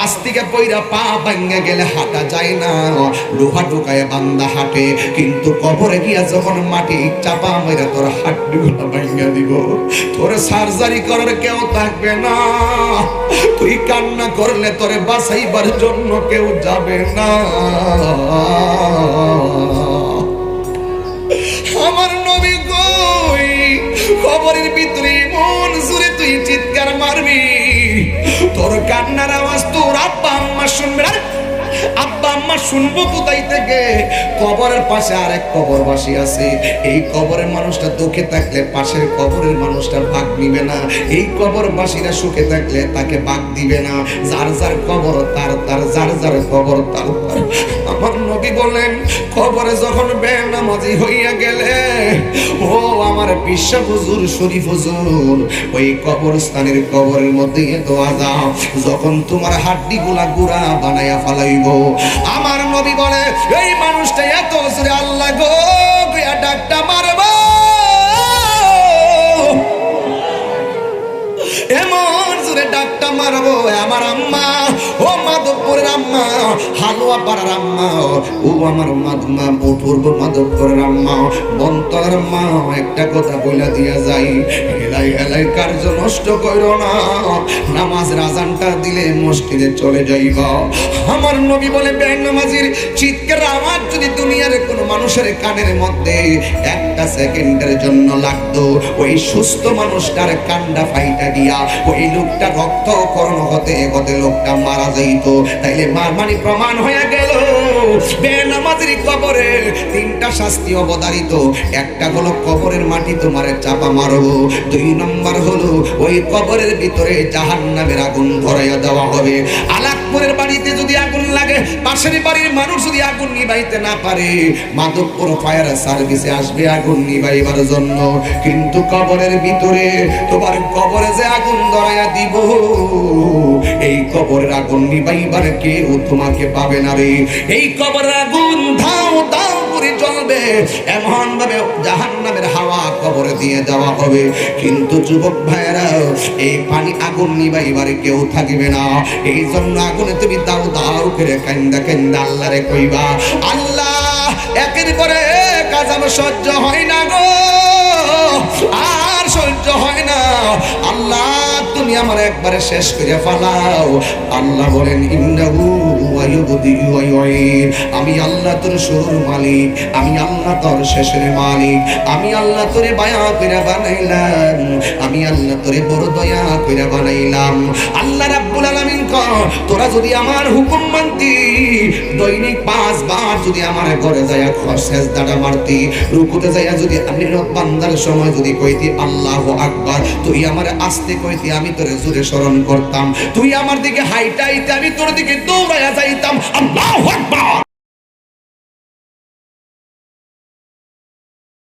গাছ থেকে পইরা পা ভাঙে গেলে হাঁটা যায় না, লোহা ঢুকায় বান্দা হাঁটে, কিন্তু কবরে গিয়া যখন মাটি চাপা মেরে তোর হাড্ডিগুলো ভাঙে দিব, তোর সার্জারি করার কেউ থাকবে না, তুই কান্না করলে তোরে বাঁচাইবার জন্য কেউ যাবে না। আমার নবী কই কবরের ভিতরে মন জুড়ে তুই চিৎকার মারবি, তোর কান্নার আওয়াজ তোর আব্বা আম্মা শুনবে না। আব্বা আম্মা শুনবো কোথায় থেকে? কবরের পাশে আরেক কবরবাসী আছে, এই কবরের মানুষটা দুঃখে থাকলে পাশের কবরের মানুষটা ভাগ নিবে না, এই কবরবাসীরা সুখে থাকলে তাকে ভাগ দিবে না, যার যার কবর তার তার, যার যার কবর তার তার। আমার নবী বলেন কবরে যখন বেনামাজি হইয়া গেলে, ও আমার বিশ্ব হুজুর শরীফ হুজুর, ওই কবরস্থানের কবরের মধ্যে দোয়া দাও, যখন তোমার হাড্ডি গুলা গুড়া বানাইয়া ফালাইব, আমার নবী বলে এই মানুষটা এত জোরে আল্লাহ গো ডাকটা মারব, এমন জোরে ডাকটা মারবো, আমার আম্মা ও মাধবপুরের আম্মা, হালুয়া পাড়ার আম্মা, ও আমার মাধমা পূর্ব মাধবপুরের আম্মা, বন্তরের মা, একটা কথা বলে দিয়া যাই, হেলাই হেলাই কার্য নষ্ট করো না, নামাজের আজানটা দিলে মসজিদে চলে যাইবা। আমার নবী বলে বেনামাজির চিৎকার আওয়াজ যদি দুনিয়ার কোনো মানুষের কানের মধ্যে একটা সেকেন্ডের জন্য লাগতো, ওই সুস্থ মানুষটার কান্ডা ফাইটা দিয়া ওই লোকটা রক্তকরণ হতে হতে লোকটা মারা যাইত। তাইলে মানে প্রমাণ হয়ে গেল বেনামাজির কবরে তিনটা শাস্তি অবধারিত, একটা হলো কবরের মাটি তোমারে চাপা মারবো, দুই নম্বর হলো ওই কবরের ভিতরে জাহান্নামের আগুন ধরাইয়া দেওয়া হবে। আলাকপুরের বাড়িতে যদি আগুন লাগে, পাশের বাড়ির মানুষ যদি আগুন নিভাইতে না পারে, মাধবপুর ফায়ার সার্ভিসে আসবে আগুন নিভাইবার জন্য, কিন্তু কবরের ভিতরে তোমার কবরে যে আগুন ধরাইয়া দিব, এই কবরের আগুন নিভাইবার কেউ তোমাকে পাবে না রে। এই কবরের আগুন ধাও ধাও করে জ্বলবে, এমন ভাবে জাহান্নামের হাওয়া কবরে দিয়ে দেওয়া হবে, কিন্তু যুবক ভাইরা এই পানি আগুন নিভাইবার কেউ থাকবে না। এই জন্য আগুনে তুমি দাও দাও করে কান্দা কান্দা আল্লাহরে কইবা, আল্লাহ একের পরে কাজ আমার সহ্য হয় না গো, আর সহ্য হয় না, আল্লাহ তুমি আমার একবারে শেষ করে ফেলাও। আল্লাহ বলেন ইন্নাহু ওয়ায়ুবদিউ ওয়া ইউঈদ, আমি আল্লাহ তোর শুরুর মালিক, আমি আল্লাহ তোর শেষের মালিক, আমি আল্লাহ তোরে মায়া করে বানাইলাম, আমি আল্লাহ তোরে বড় দয়া করে বানাইলাম। আল্লাহ রাব্বুল আলামিন কয় তোরা যদি আমার হুকুম মানতি, দৈনিক 5 বার যদি আমার ঘরে যায় সেজদাটা মারতি, রুকুতে যায় যদি আমি বান্দার সময় যদি কইতি আল্লাহু আকবার, তুই আমার আস্তে কইতি আমি তোরে জোরে স্মরণ করতাম, তুই আমার দিকে হাইটাইতে আমি তোর দিকে দৌড়াইয়া যাইতাম, আল্লাহ